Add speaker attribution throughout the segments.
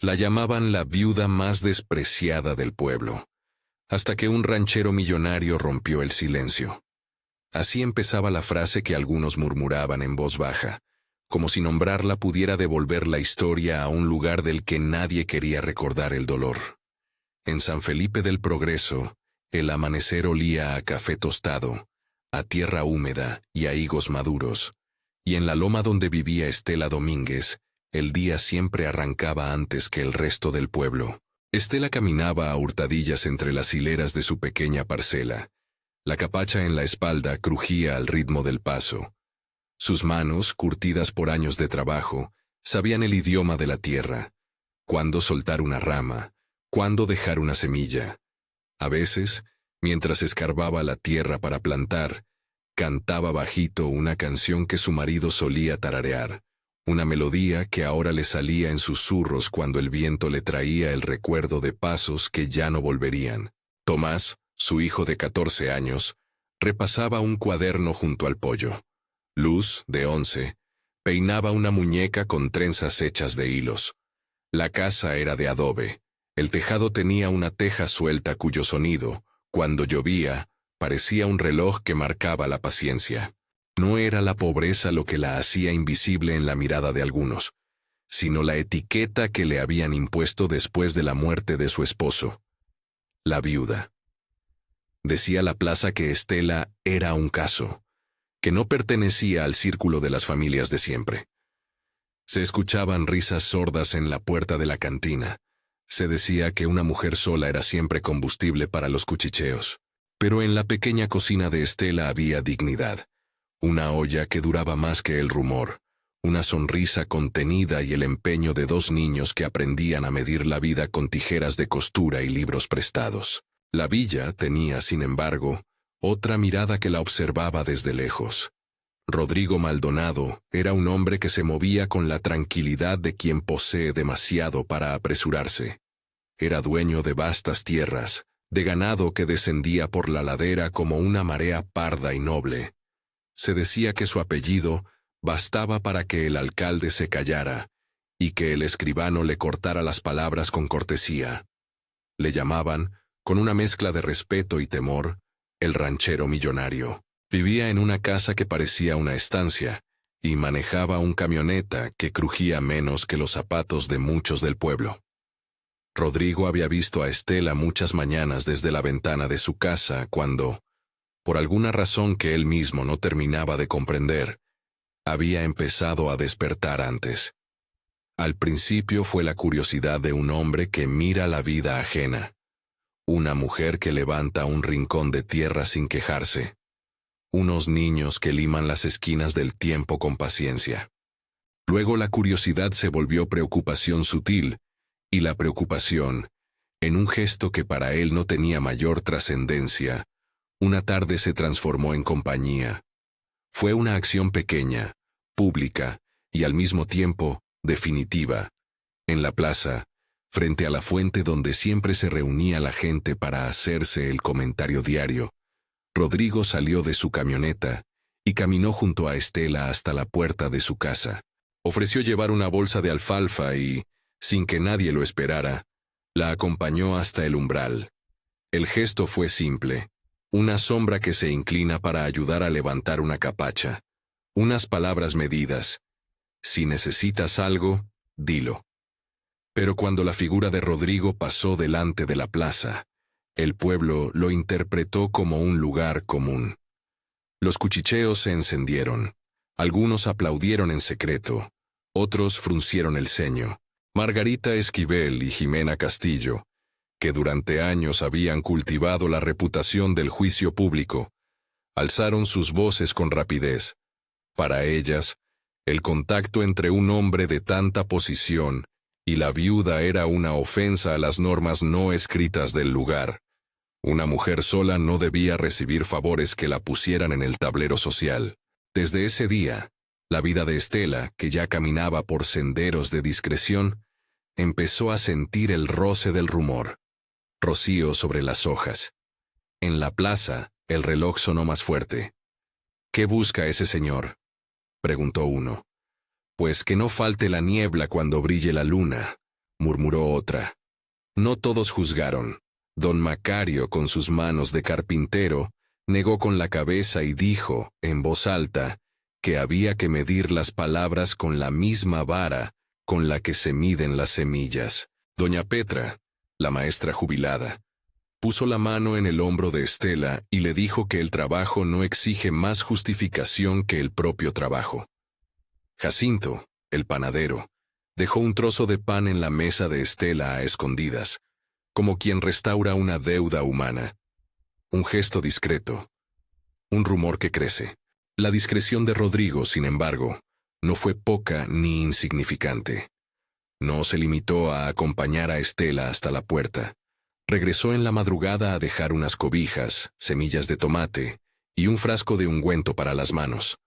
Speaker 1: La llamaban la viuda más despreciada del pueblo, hasta que un ranchero millonario rompió el silencio. Así empezaba la frase que algunos murmuraban en voz baja, como si nombrarla pudiera devolver la historia a un lugar del que nadie quería recordar el dolor. En San Felipe del Progreso, el amanecer olía a café tostado, a tierra húmeda y a higos maduros, y en la loma donde vivía Estela Domínguez, el día siempre arrancaba antes que el resto del pueblo. Estela caminaba a hurtadillas entre las hileras de su pequeña parcela. La capacha en la espalda crujía al ritmo del paso. Sus manos, curtidas por años de trabajo, sabían el idioma de la tierra, cuándo soltar una rama, cuándo dejar una semilla. A veces, mientras escarbaba la tierra para plantar, cantaba bajito una canción que su marido solía tararear, una melodía que ahora le salía en susurros cuando el viento le traía el recuerdo de pasos que ya no volverían. Tomás, su hijo de 14 años, repasaba un cuaderno junto al pollo. Luz, de 11, peinaba una muñeca con trenzas hechas de hilos. La casa era de adobe. El tejado tenía una teja suelta cuyo sonido, cuando llovía, parecía un reloj que marcaba la paciencia. No era la pobreza lo que la hacía invisible en la mirada de algunos, sino la etiqueta que le habían impuesto después de la muerte de su esposo. La viuda. Decía la plaza que Estela era un caso, que no pertenecía al círculo de las familias de siempre. Se escuchaban risas sordas en la puerta de la cantina. Se decía que una mujer sola era siempre combustible para los cuchicheos. Pero en la pequeña cocina de Estela había dignidad. Una olla que duraba más que el rumor, una sonrisa contenida y el empeño de 2 niños que aprendían a medir la vida con tijeras de costura y libros prestados. La villa tenía, sin embargo, otra mirada que la observaba desde lejos. Rodrigo Maldonado era un hombre que se movía con la tranquilidad de quien posee demasiado para apresurarse. Era dueño de vastas tierras, de ganado que descendía por la ladera como una marea parda y noble. Se decía que su apellido bastaba para que el alcalde se callara y que el escribano le cortara las palabras con cortesía. Le llamaban, con una mezcla de respeto y temor, el ranchero millonario. Vivía en una casa que parecía una estancia y manejaba un camioneta que crujía menos que los zapatos de muchos del pueblo. Rodrigo había visto a Estela muchas mañanas desde la ventana de su casa cuando, por alguna razón que él mismo no terminaba de comprender, había empezado a despertar antes. Al principio fue la curiosidad de un hombre que mira la vida ajena, una mujer que levanta un rincón de tierra sin quejarse, unos niños que liman las esquinas del tiempo con paciencia. Luego la curiosidad se volvió preocupación sutil, y la preocupación, en un gesto que para él no tenía mayor trascendencia, una tarde se transformó en compañía. Fue una acción pequeña, pública y al mismo tiempo definitiva. En la plaza, frente a la fuente donde siempre se reunía la gente para hacerse el comentario diario, Rodrigo salió de su camioneta y caminó junto a Estela hasta la puerta de su casa. Ofreció llevar una bolsa de alfalfa y, sin que nadie lo esperara, la acompañó hasta el umbral. El gesto fue simple, una sombra que se inclina para ayudar a levantar una capacha, unas palabras medidas. Si necesitas algo, dilo. Pero cuando la figura de Rodrigo pasó delante de la plaza, el pueblo lo interpretó como un lugar común. Los cuchicheos se encendieron. Algunos aplaudieron en secreto, otros fruncieron el ceño. Margarita Esquivel y Jimena Castillo, que durante años habían cultivado la reputación del juicio público, alzaron sus voces con rapidez. Para ellas, el contacto entre un hombre de tanta posición y la viuda era una ofensa a las normas no escritas del lugar. Una mujer sola no debía recibir favores que la pusieran en el tablero social. Desde ese día, la vida de Estela, que ya caminaba por senderos de discreción, empezó a sentir el roce del rumor. Rocío sobre las hojas. En la plaza, el reloj sonó más fuerte. ¿Qué busca ese señor?, preguntó uno. Pues que no falte la niebla cuando brille la luna, murmuró otra. No todos juzgaron. Don Macario, con sus manos de carpintero, negó con la cabeza y dijo, en voz alta, que había que medir las palabras con la misma vara con la que se miden las semillas. Doña Petra, la maestra jubilada, puso la mano en el hombro de Estela y le dijo que el trabajo no exige más justificación que el propio trabajo. Jacinto, el panadero, dejó un trozo de pan en la mesa de Estela a escondidas, como quien restaura una deuda humana. Un gesto discreto. Un rumor que crece. La discreción de Rodrigo, sin embargo, no fue poca ni insignificante. No se limitó a acompañar a Estela hasta la puerta. Regresó en la madrugada a dejar unas cobijas, semillas de tomate y un frasco de ungüento para las manos.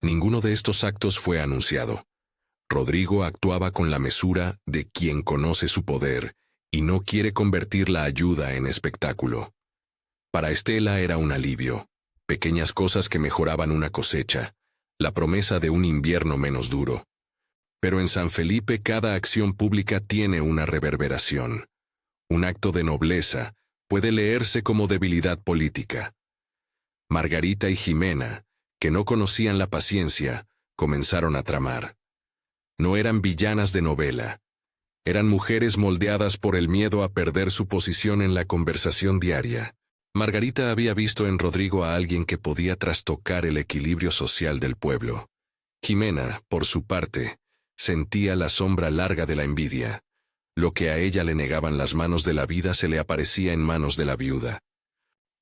Speaker 1: Ninguno de estos actos fue anunciado. Rodrigo actuaba con la mesura de quien conoce su poder y no quiere convertir la ayuda en espectáculo. Para Estela era un alivio, pequeñas cosas que mejoraban una cosecha, la promesa de un invierno menos duro. Pero en San Felipe cada acción pública tiene una reverberación. Un acto de nobleza puede leerse como debilidad política. Margarita y Jimena, que no conocían la paciencia, comenzaron a tramar. No eran villanas de novela. Eran mujeres moldeadas por el miedo a perder su posición en la conversación diaria. Margarita había visto en Rodrigo a alguien que podía trastocar el equilibrio social del pueblo. Jimena, por su parte, sentía la sombra larga de la envidia. Lo que a ella le negaban las manos de la vida se le aparecía en manos de la viuda.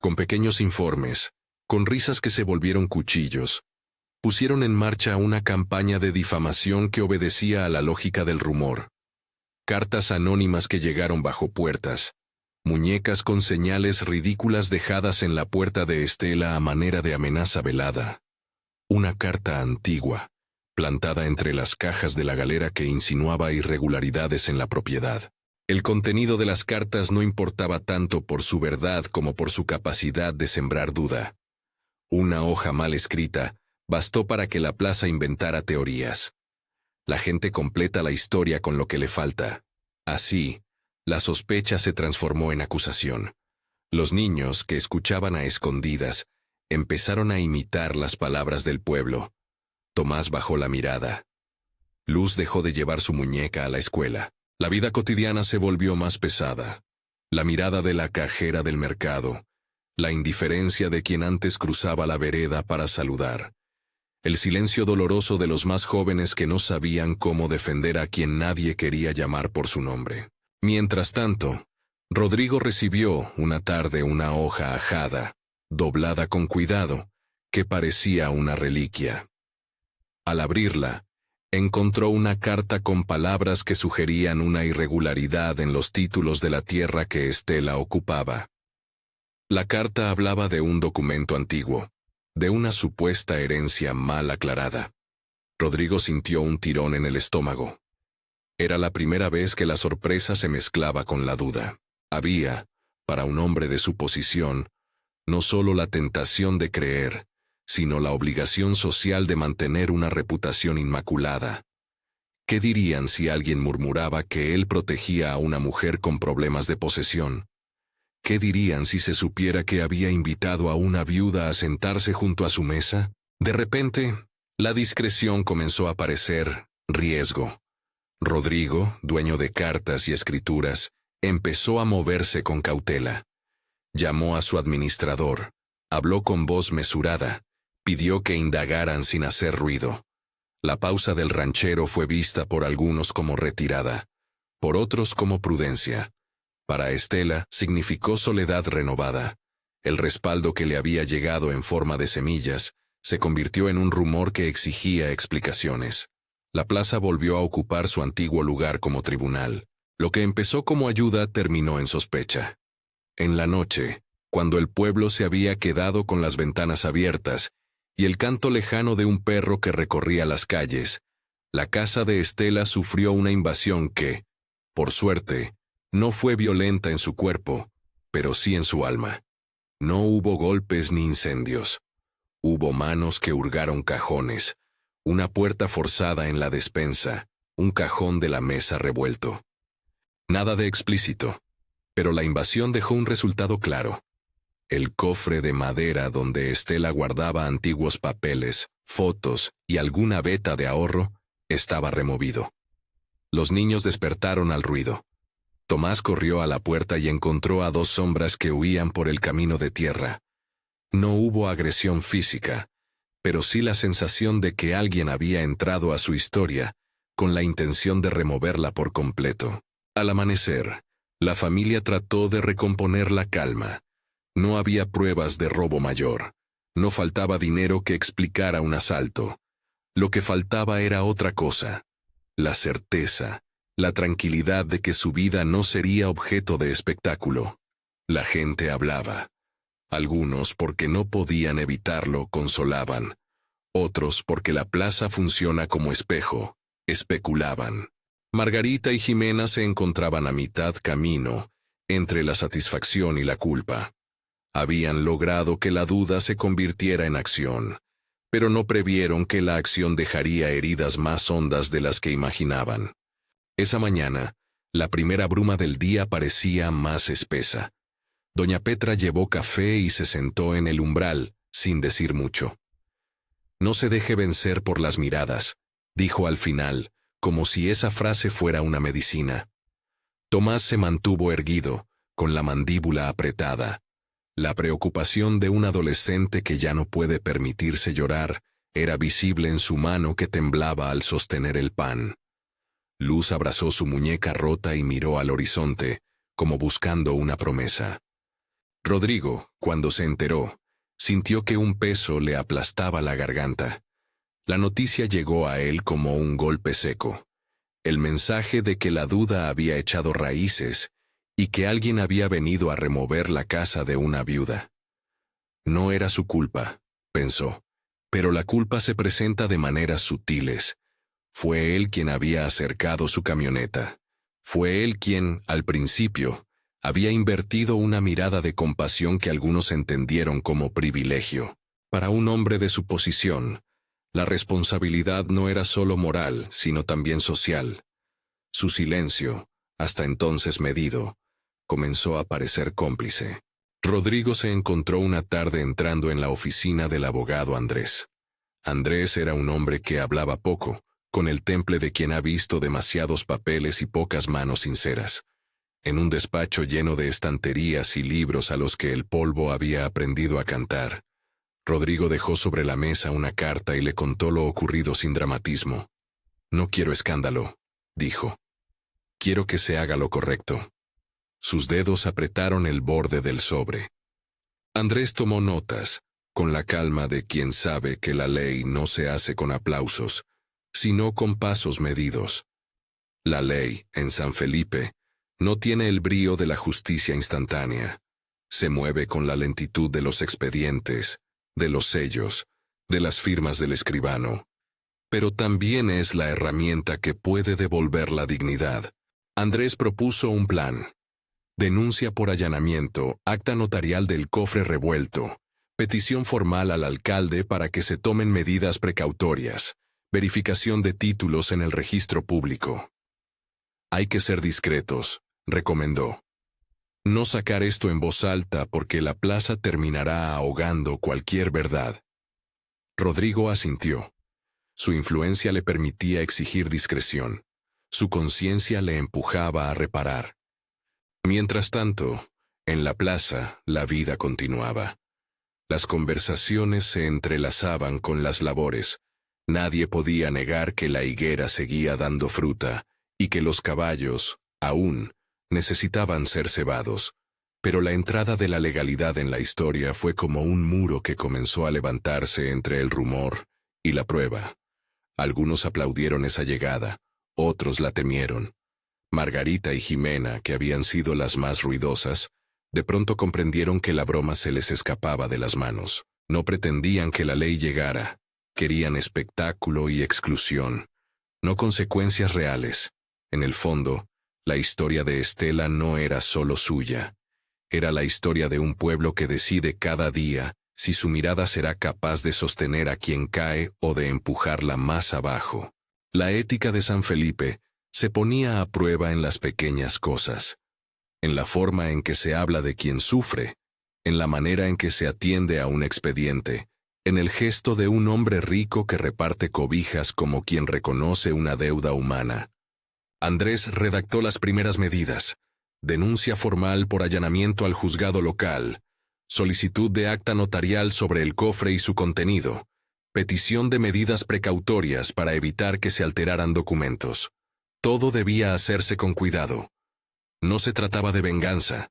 Speaker 1: Con pequeños informes, con risas que se volvieron cuchillos, pusieron en marcha una campaña de difamación que obedecía a la lógica del rumor. Cartas anónimas que llegaron bajo puertas, muñecas con señales ridículas dejadas en la puerta de Estela a manera de amenaza velada. Una carta antigua, plantada entre las cajas de la galera que insinuaba irregularidades en la propiedad. El contenido de las cartas no importaba tanto por su verdad como por su capacidad de sembrar duda. Una hoja mal escrita bastó para que la plaza inventara teorías. La gente completa la historia con lo que le falta. Así, la sospecha se transformó en acusación. Los niños, que escuchaban a escondidas, empezaron a imitar las palabras del pueblo. Tomás bajó la mirada. Luz dejó de llevar su muñeca a la escuela. La vida cotidiana se volvió más pesada. La mirada de la cajera del mercado, la indiferencia de quien antes cruzaba la vereda para saludar, el silencio doloroso de los más jóvenes que no sabían cómo defender a quien nadie quería llamar por su nombre. Mientras tanto, Rodrigo recibió una tarde una hoja ajada, doblada con cuidado, que parecía una reliquia. Al abrirla, encontró una carta con palabras que sugerían una irregularidad en los títulos de la tierra que Estela ocupaba. La carta hablaba de un documento antiguo, de una supuesta herencia mal aclarada. Rodrigo sintió un tirón en el estómago. Era la primera vez que la sorpresa se mezclaba con la duda. Había, para un hombre de su posición, no solo la tentación de creer, sino la obligación social de mantener una reputación inmaculada. ¿Qué dirían si alguien murmuraba que él protegía a una mujer con problemas de posesión? ¿Qué dirían si se supiera que había invitado a una viuda a sentarse junto a su mesa? De repente, la discreción comenzó a parecer riesgo. Rodrigo, dueño de cartas y escrituras, empezó a moverse con cautela. Llamó a su administrador, habló con voz mesurada, pidió que indagaran sin hacer ruido. La pausa del ranchero fue vista por algunos como retirada, por otros como prudencia. Para Estela significó soledad renovada. El respaldo que le había llegado en forma de semillas se convirtió en un rumor que exigía explicaciones. La plaza volvió a ocupar su antiguo lugar como tribunal. Lo que empezó como ayuda terminó en sospecha. En la noche, cuando el pueblo se había quedado con las ventanas abiertas y el canto lejano de un perro que recorría las calles, la casa de Estela sufrió una invasión que, por suerte, no fue violenta en su cuerpo, pero sí en su alma. No hubo golpes ni incendios. Hubo manos que hurgaron cajones, una puerta forzada en la despensa, un cajón de la mesa revuelto. Nada de explícito. Pero la invasión dejó un resultado claro. El cofre de madera donde Estela guardaba antiguos papeles, fotos y alguna veta de ahorro estaba removido. Los niños despertaron al ruido. Tomás corrió a la puerta y encontró a dos sombras que huían por el camino de tierra. No hubo agresión física, pero sí la sensación de que alguien había entrado a su historia con la intención de removerla por completo. Al amanecer, la familia trató de recomponer la calma. No había pruebas de robo mayor. No faltaba dinero que explicara un asalto. Lo que faltaba era otra cosa: la certeza, la tranquilidad de que su vida no sería objeto de espectáculo. La gente hablaba. Algunos, porque no podían evitarlo, consolaban. Otros, porque la plaza funciona como espejo, especulaban. Margarita y Jimena se encontraban a mitad camino, entre la satisfacción y la culpa. Habían logrado que la duda se convirtiera en acción, pero no previeron que la acción dejaría heridas más hondas de las que imaginaban. Esa mañana, la primera bruma del día parecía más espesa. Doña Petra llevó café y se sentó en el umbral, sin decir mucho. «No se deje vencer por las miradas», dijo al final, como si esa frase fuera una medicina. Tomás se mantuvo erguido, con la mandíbula apretada. La preocupación de un adolescente que ya no puede permitirse llorar era visible en su mano que temblaba al sostener el pan. Luz abrazó su muñeca rota y miró al horizonte, como buscando una promesa. Rodrigo, cuando se enteró, sintió que un peso le aplastaba la garganta. La noticia llegó a él como un golpe seco. El mensaje de que la duda había echado raíces y que alguien había venido a remover la casa de una viuda. No era su culpa, pensó, pero la culpa se presenta de maneras sutiles. Fue él quien había acercado su camioneta. Fue él quien, al principio, había invertido una mirada de compasión que algunos entendieron como privilegio. Para un hombre de su posición, la responsabilidad no era solo moral, sino también social. Su silencio, hasta entonces medido, comenzó a parecer cómplice. Rodrigo se encontró una tarde entrando en la oficina del abogado Andrés. Andrés era un hombre que hablaba poco, con el temple de quien ha visto demasiados papeles y pocas manos sinceras. En un despacho lleno de estanterías y libros a los que el polvo había aprendido a cantar, Rodrigo dejó sobre la mesa una carta y le contó lo ocurrido sin dramatismo. «No quiero escándalo», dijo. «Quiero que se haga lo correcto». Sus dedos apretaron el borde del sobre. Andrés tomó notas, con la calma de quien sabe que la ley no se hace con aplausos, sino con pasos medidos. La ley, en San Felipe, no tiene el brío de la justicia instantánea. Se mueve con la lentitud de los expedientes, de los sellos, de las firmas del escribano. Pero también es la herramienta que puede devolver la dignidad. Andrés propuso un plan. Denuncia por allanamiento, acta notarial del cofre revuelto, petición formal al alcalde para que se tomen medidas precautorias, verificación de títulos en el registro público. «Hay que ser discretos», recomendó. «No sacar esto en voz alta porque la plaza terminará ahogando cualquier verdad». Rodrigo asintió. Su influencia le permitía exigir discreción. Su conciencia le empujaba a reparar. Mientras tanto, en la plaza, la vida continuaba. Las conversaciones se entrelazaban con las labores. Nadie podía negar que la higuera seguía dando fruta y que los caballos, aún, necesitaban ser cebados. Pero la entrada de la legalidad en la historia fue como un muro que comenzó a levantarse entre el rumor y la prueba. Algunos aplaudieron esa llegada, otros la temieron. Margarita y Jimena, que habían sido las más ruidosas, de pronto comprendieron que la broma se les escapaba de las manos. No pretendían que la ley llegara, querían espectáculo y exclusión, no consecuencias reales. En el fondo, la historia de Estela no era solo suya. Era la historia de un pueblo que decide cada día si su mirada será capaz de sostener a quien cae o de empujarla más abajo. La ética de San Felipe Se ponía a prueba en las pequeñas cosas, en la forma en que se habla de quien sufre, en la manera en que se atiende a un expediente, en el gesto de un hombre rico que reparte cobijas como quien reconoce una deuda humana. Andrés redactó las primeras medidas: denuncia formal por allanamiento al juzgado local, solicitud de acta notarial sobre el cofre y su contenido, petición de medidas precautorias para evitar que se alteraran documentos. Todo debía hacerse con cuidado. No se trataba de venganza,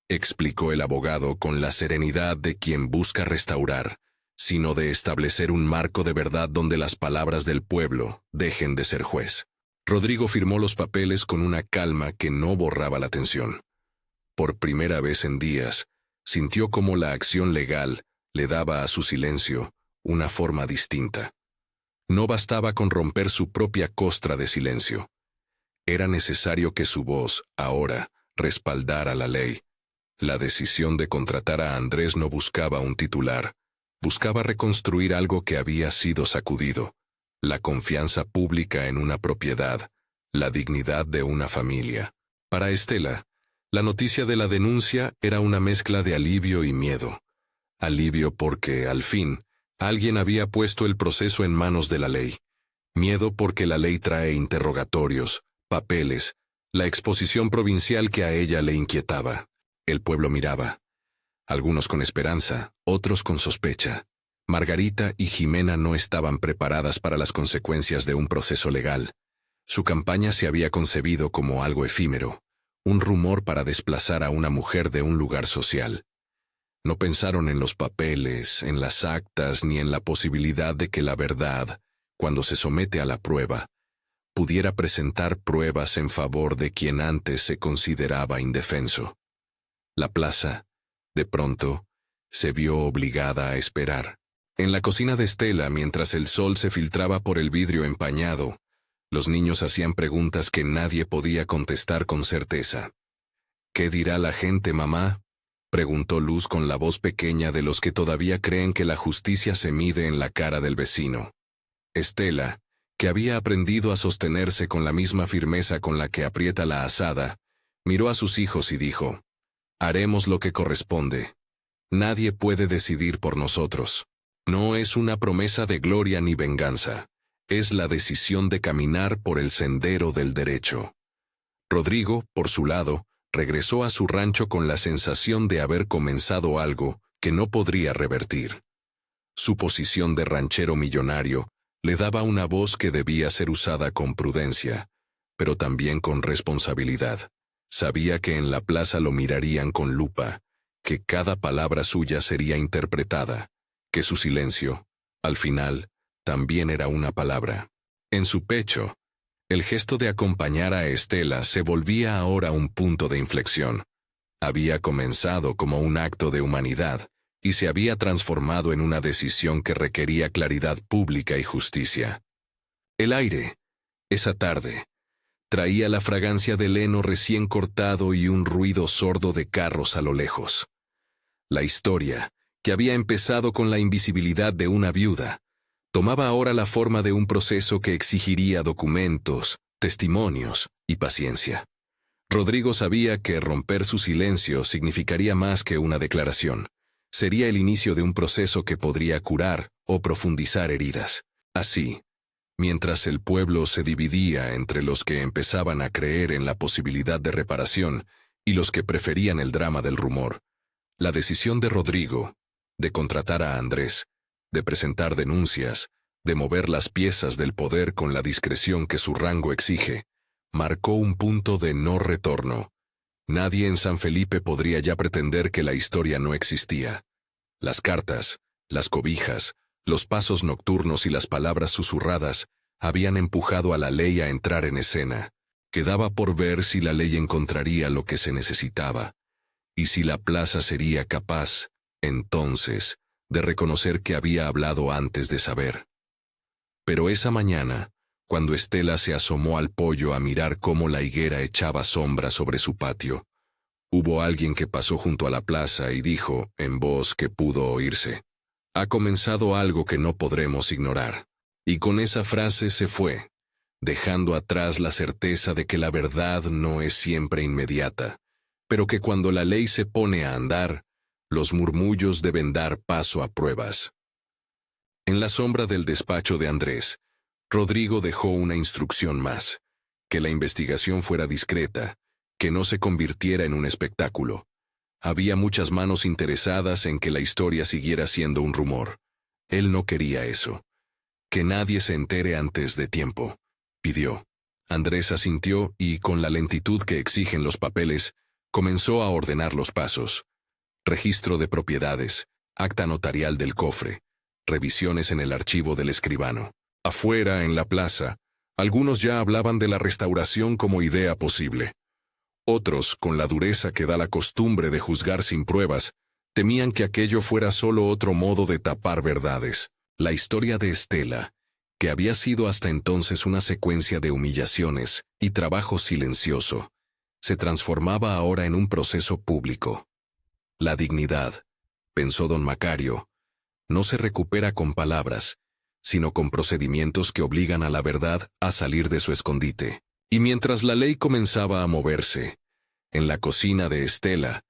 Speaker 1: explicó el abogado con la serenidad de quien busca restaurar, sino de establecer un marco de verdad donde las palabras del pueblo dejen de ser juez. Rodrigo firmó los papeles con una calma que no borraba la tensión. Por primera vez en días, sintió como la acción legal le daba a su silencio una forma distinta. No bastaba con romper su propia costra de silencio. Era necesario que su voz, ahora, respaldara la ley. La decisión de contratar a Andrés no buscaba un titular, buscaba reconstruir algo que había sido sacudido: la confianza pública en una propiedad, la dignidad de una familia. Para Estela, la noticia de la denuncia era una mezcla de alivio y miedo. Alivio porque, al fin, alguien había puesto el proceso en manos de la ley. Miedo porque la ley trae interrogatorios, papeles, la exposición provincial que a ella le inquietaba. El pueblo miraba. Algunos con esperanza, otros con sospecha. Margarita y Jimena no estaban preparadas para las consecuencias de un proceso legal. Su campaña se había concebido como algo efímero, un rumor para desplazar a una mujer de un lugar social. No pensaron en los papeles, en las actas, ni en la posibilidad de que la verdad, cuando se somete a la prueba, pudiera presentar pruebas en favor de quien antes se consideraba indefenso. La plaza, de pronto, se vio obligada a esperar. En la cocina de Estela, mientras el sol se filtraba por el vidrio empañado, los niños hacían preguntas que nadie podía contestar con certeza. «¿Qué dirá la gente, mamá?», preguntó Luz con la voz pequeña de los que todavía creen que la justicia se mide en la cara del vecino. Estela, que había aprendido a sostenerse con la misma firmeza con la que aprieta la azada, miró a sus hijos y dijo: «Haremos lo que corresponde. Nadie puede decidir por nosotros. No es una promesa de gloria ni venganza. Es la decisión de caminar por el sendero del derecho». Rodrigo, por su lado, regresó a su rancho con la sensación de haber comenzado algo que no podría revertir. Su posición de ranchero millonario le daba una voz que debía ser usada con prudencia, pero también con responsabilidad. Sabía que en la plaza lo mirarían con lupa, que cada palabra suya sería interpretada, que su silencio, al final, también era una palabra. En su pecho, el gesto de acompañar a Estela se volvía ahora un punto de inflexión. Había comenzado como un acto de humanidad y se había transformado en una decisión que requería claridad pública y justicia. El aire, esa tarde, traía la fragancia del heno recién cortado y un ruido sordo de carros a lo lejos. La historia, que había empezado con la invisibilidad de una viuda, tomaba ahora la forma de un proceso que exigiría documentos, testimonios y paciencia. Rodrigo sabía que romper su silencio significaría más que una declaración. Sería el inicio de un proceso que podría curar o profundizar heridas. Así, mientras el pueblo se dividía entre los que empezaban a creer en la posibilidad de reparación y los que preferían el drama del rumor, la decisión de Rodrigo, de contratar a Andrés, de presentar denuncias, de mover las piezas del poder con la discreción que su rango exige, marcó un punto de no retorno. Nadie en San Felipe podría ya pretender que la historia no existía. Las cartas, las cobijas, los pasos nocturnos y las palabras susurradas habían empujado a la ley a entrar en escena. Quedaba por ver si la ley encontraría lo que se necesitaba, y si la plaza sería capaz, entonces, de reconocer que había hablado antes de saber. Pero esa mañana, cuando Estela se asomó al poyo a mirar cómo la higuera echaba sombra sobre su patio, hubo alguien que pasó junto a la plaza y dijo, en voz que pudo oírse: «Ha comenzado algo que no podremos ignorar». Y con esa frase se fue, dejando atrás la certeza de que la verdad no es siempre inmediata, pero que cuando la ley se pone a andar, los murmullos deben dar paso a pruebas. En la sombra del despacho de Andrés, Rodrigo dejó una instrucción más: que la investigación fuera discreta, que no se convirtiera en un espectáculo. Había muchas manos interesadas en que la historia siguiera siendo un rumor. Él no quería eso. Que nadie se entere antes de tiempo, pidió. Andrés asintió y, con la lentitud que exigen los papeles, comenzó a ordenar los pasos. Registro de propiedades, acta notarial del cofre, revisiones en el archivo del escribano. Afuera, en la plaza, algunos ya hablaban de la restauración como idea posible. Otros, con la dureza que da la costumbre de juzgar sin pruebas, temían que aquello fuera solo otro modo de tapar verdades. La historia de Estela, que había sido hasta entonces una secuencia de humillaciones y trabajo silencioso, se transformaba ahora en un proceso público. La dignidad, pensó don Macario, no se recupera con palabras, sino con procedimientos que obligan a la verdad a salir de su escondite. Y mientras la ley comenzaba a moverse, en la cocina de Estela,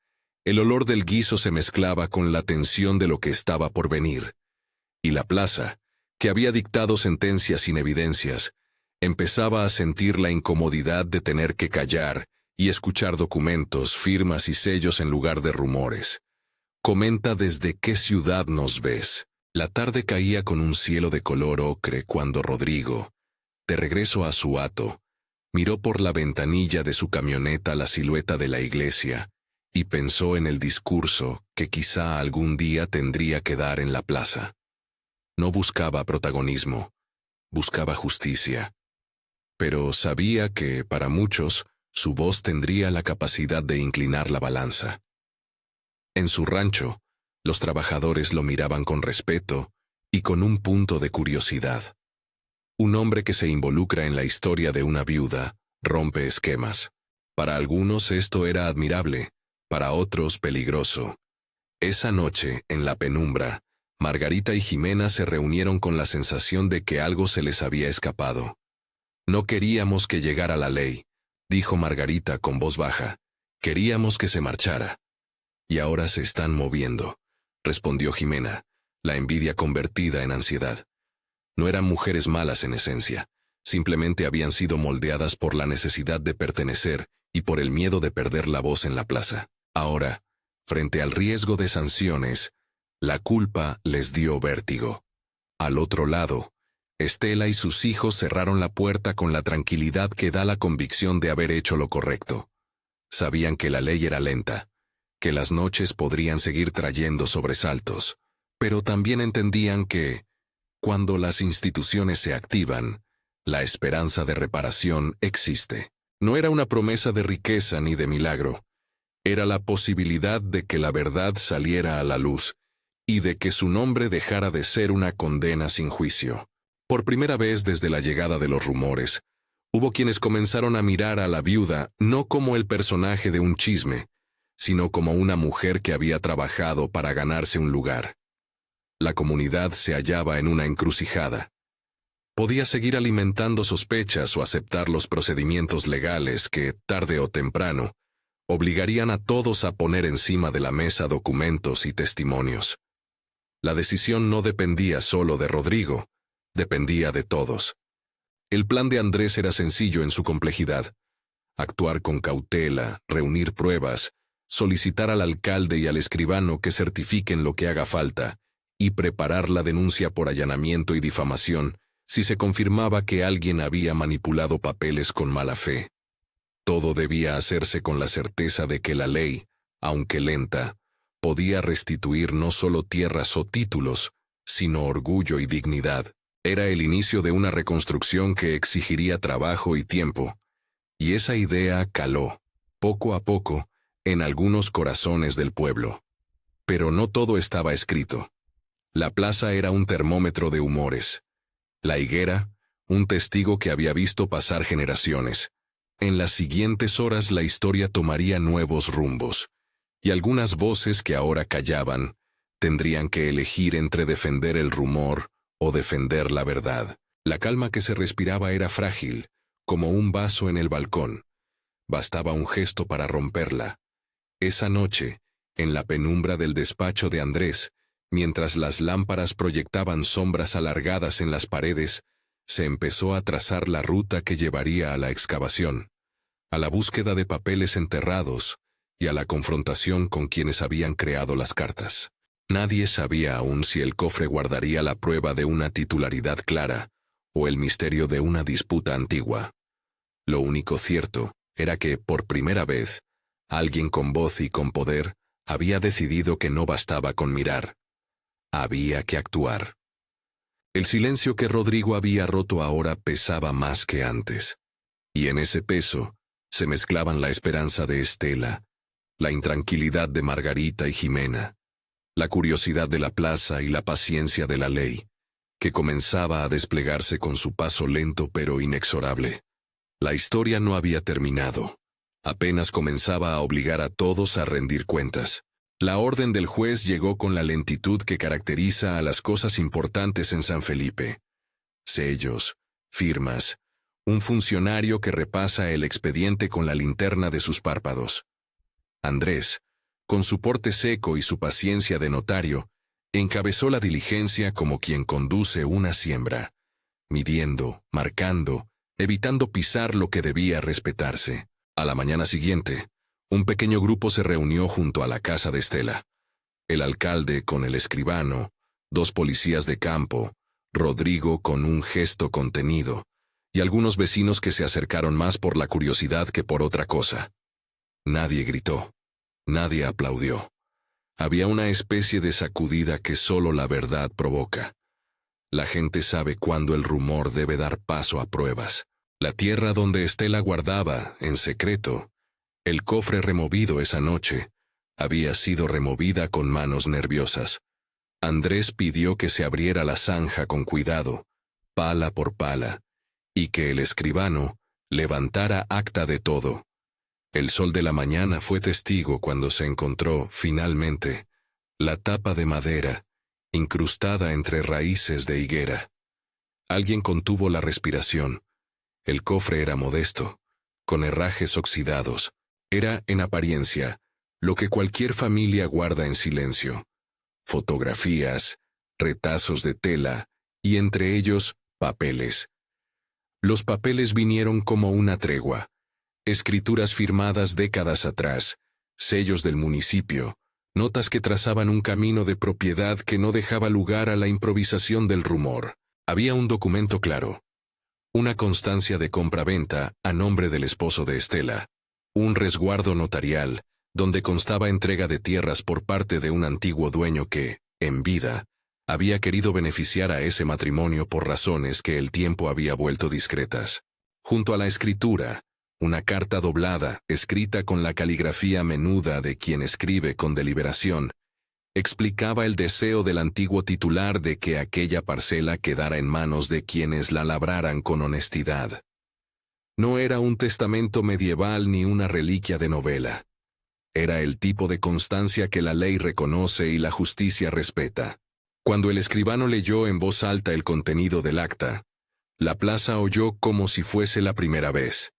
Speaker 1: el olor del guiso se mezclaba con la tensión de lo que estaba por venir. Y la plaza, que había dictado sentencias sin evidencias, empezaba a sentir la incomodidad de tener que callar y escuchar documentos, firmas y sellos en lugar de rumores. Comenta desde qué ciudad nos ves. La tarde caía con un cielo de color ocre cuando Rodrigo, de regreso a su hato, miró por la ventanilla de su camioneta la silueta de la iglesia y pensó en el discurso que quizá algún día tendría que dar en la plaza. No buscaba protagonismo, buscaba justicia. Pero sabía que, para muchos, su voz tendría la capacidad de inclinar la balanza. En su rancho, los trabajadores lo miraban con respeto y con un punto de curiosidad. Un hombre que se involucra en la historia de una viuda rompe esquemas. Para algunos esto era admirable, para otros peligroso. Esa noche, en la penumbra, Margarita y Jimena se reunieron con la sensación de que algo se les había escapado. No queríamos que llegara la ley, dijo Margarita con voz baja. Queríamos que se marchara. Y ahora se están moviendo, respondió Jimena, la envidia convertida en ansiedad. No eran mujeres malas en esencia, simplemente habían sido moldeadas por la necesidad de pertenecer y por el miedo de perder la voz en la plaza. Ahora, frente al riesgo de sanciones, la culpa les dio vértigo. Al otro lado, Estela y sus hijos cerraron la puerta con la tranquilidad que da la convicción de haber hecho lo correcto. Sabían que la ley era lenta, que las noches podrían seguir trayendo sobresaltos, pero también entendían que, cuando las instituciones se activan, la esperanza de reparación existe. No era una promesa de riqueza ni de milagro. Era la posibilidad de que la verdad saliera a la luz y de que su nombre dejara de ser una condena sin juicio. Por primera vez desde la llegada de los rumores, hubo quienes comenzaron a mirar a la viuda no como el personaje de un chisme, sino como una mujer que había trabajado para ganarse un lugar. La comunidad se hallaba en una encrucijada. Podía seguir alimentando sospechas o aceptar los procedimientos legales que, tarde o temprano, obligarían a todos a poner encima de la mesa documentos y testimonios. La decisión no dependía solo de Rodrigo, dependía de todos. El plan de Andrés era sencillo en su complejidad: actuar con cautela, reunir pruebas, solicitar al alcalde y al escribano que certifiquen lo que haga falta, y preparar la denuncia por allanamiento y difamación si se confirmaba que alguien había manipulado papeles con mala fe. Todo debía hacerse con la certeza de que la ley, aunque lenta, podía restituir no solo tierras o títulos, sino orgullo y dignidad. Era el inicio de una reconstrucción que exigiría trabajo y tiempo, y esa idea caló, poco a poco, en algunos corazones del pueblo. Pero no todo estaba escrito. La plaza era un termómetro de humores. La higuera, un testigo que había visto pasar generaciones. En las siguientes horas la historia tomaría nuevos rumbos, y algunas voces que ahora callaban tendrían que elegir entre defender el rumor o defender la verdad. La calma que se respiraba era frágil, como un vaso en el balcón. Bastaba un gesto para romperla. Esa noche, en la penumbra del despacho de Andrés, mientras las lámparas proyectaban sombras alargadas en las paredes, se empezó a trazar la ruta que llevaría a la excavación, a la búsqueda de papeles enterrados y a la confrontación con quienes habían creado las cartas. Nadie sabía aún si el cofre guardaría la prueba de una titularidad clara o el misterio de una disputa antigua. Lo único cierto era que, por primera vez, alguien con voz y con poder había decidido que no bastaba con mirar. Había que actuar. El silencio que Rodrigo había roto ahora pesaba más que antes, y en ese peso se mezclaban la esperanza de Estela, la intranquilidad de Margarita y Jimena, la curiosidad de la plaza y la paciencia de la ley, que comenzaba a desplegarse con su paso lento pero inexorable. La historia no había terminado. Apenas comenzaba a obligar a todos a rendir cuentas. La orden del juez llegó con la lentitud que caracteriza a las cosas importantes en San Felipe. Sellos, firmas, un funcionario que repasa el expediente con la linterna de sus párpados. Andrés, con su porte seco y su paciencia de notario, encabezó la diligencia como quien conduce una siembra, midiendo, marcando, evitando pisar lo que debía respetarse. A la mañana siguiente, un pequeño grupo se reunió junto a la casa de Estela. El alcalde con el escribano, 2 policías de campo, Rodrigo con un gesto contenido, y algunos vecinos que se acercaron más por la curiosidad que por otra cosa. Nadie gritó. Nadie aplaudió. Había una especie de sacudida que solo la verdad provoca. La gente sabe cuándo el rumor debe dar paso a pruebas. La tierra donde Estela guardaba, en secreto, el cofre removido esa noche, había sido removida con manos nerviosas. Andrés pidió que se abriera la zanja con cuidado, pala por pala, y que el escribano levantara acta de todo. El sol de la mañana fue testigo cuando se encontró, finalmente, la tapa de madera, incrustada entre raíces de higuera. Alguien contuvo la respiración. El cofre era modesto, con herrajes oxidados. Era, en apariencia, lo que cualquier familia guarda en silencio. Fotografías, retazos de tela, y entre ellos, papeles. Los papeles vinieron como una tregua. Escrituras firmadas décadas atrás, sellos del municipio, notas que trazaban un camino de propiedad que no dejaba lugar a la improvisación del rumor. Había un documento claro. Una constancia de compra-venta a nombre del esposo de Estela. Un resguardo notarial, donde constaba entrega de tierras por parte de un antiguo dueño que, en vida, había querido beneficiar a ese matrimonio por razones que el tiempo había vuelto discretas. Junto a la escritura, una carta doblada, escrita con la caligrafía menuda de quien escribe con deliberación, explicaba el deseo del antiguo titular de que aquella parcela quedara en manos de quienes la labraran con honestidad. No era un testamento medieval ni una reliquia de novela. Era el tipo de constancia que la ley reconoce y la justicia respeta. Cuando el escribano leyó en voz alta el contenido del acta, la plaza oyó como si fuese la primera vez.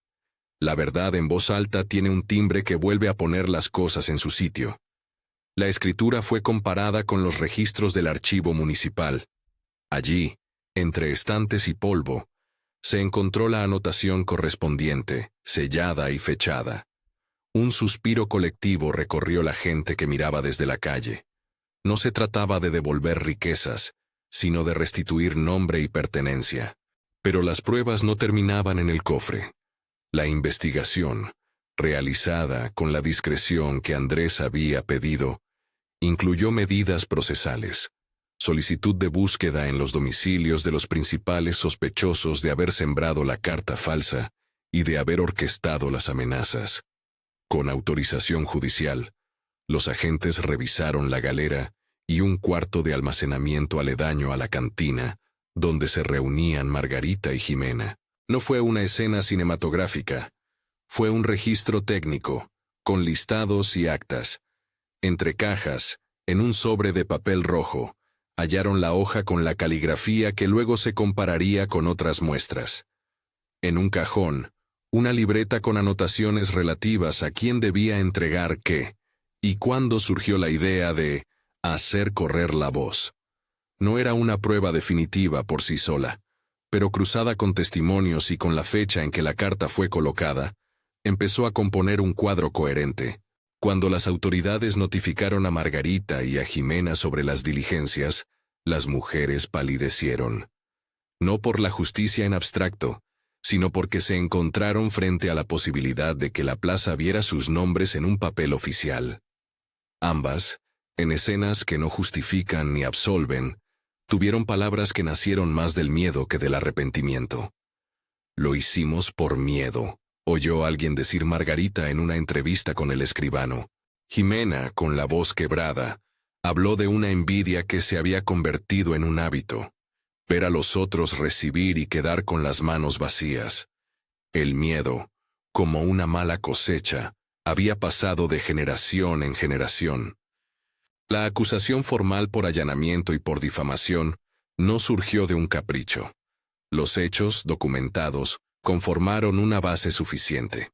Speaker 1: La verdad en voz alta tiene un timbre que vuelve a poner las cosas en su sitio. La escritura fue comparada con los registros del archivo municipal. Allí, entre estantes y polvo, se encontró la anotación correspondiente, sellada y fechada. Un suspiro colectivo recorrió la gente que miraba desde la calle. No se trataba de devolver riquezas, sino de restituir nombre y pertenencia. Pero las pruebas no terminaban en el cofre. La investigación, realizada con la discreción que Andrés había pedido, incluyó medidas procesales, solicitud de búsqueda en los domicilios de los principales sospechosos de haber sembrado la carta falsa y de haber orquestado las amenazas. Con autorización judicial, los agentes revisaron la galera y un cuarto de almacenamiento aledaño a la cantina, donde se reunían Margarita y Jimena. No fue una escena cinematográfica, fue un registro técnico, con listados y actas. Entre cajas, en un sobre de papel rojo, Hallaron la hoja con la caligrafía que luego se compararía con otras muestras. En un cajón, una libreta con anotaciones relativas a quién debía entregar qué, y cuándo surgió la idea de hacer correr la voz. No era una prueba definitiva por sí sola, pero cruzada con testimonios y con la fecha en que la carta fue colocada, empezó a componer un cuadro coherente. Cuando las autoridades notificaron a Margarita y a Jimena sobre las diligencias, las mujeres palidecieron. No por la justicia en abstracto, sino porque se encontraron frente a la posibilidad de que la plaza viera sus nombres en un papel oficial. Ambas, en escenas que no justifican ni absolven, tuvieron palabras que nacieron más del miedo que del arrepentimiento. Lo hicimos por miedo, oyó alguien decir Margarita en una entrevista con el escribano. Jimena, con la voz quebrada, habló de una envidia que se había convertido en un hábito. Ver a los otros recibir y quedar con las manos vacías. El miedo, como una mala cosecha, había pasado de generación en generación. La acusación formal por allanamiento y por difamación no surgió de un capricho. Los hechos, documentados, conformaron una base suficiente.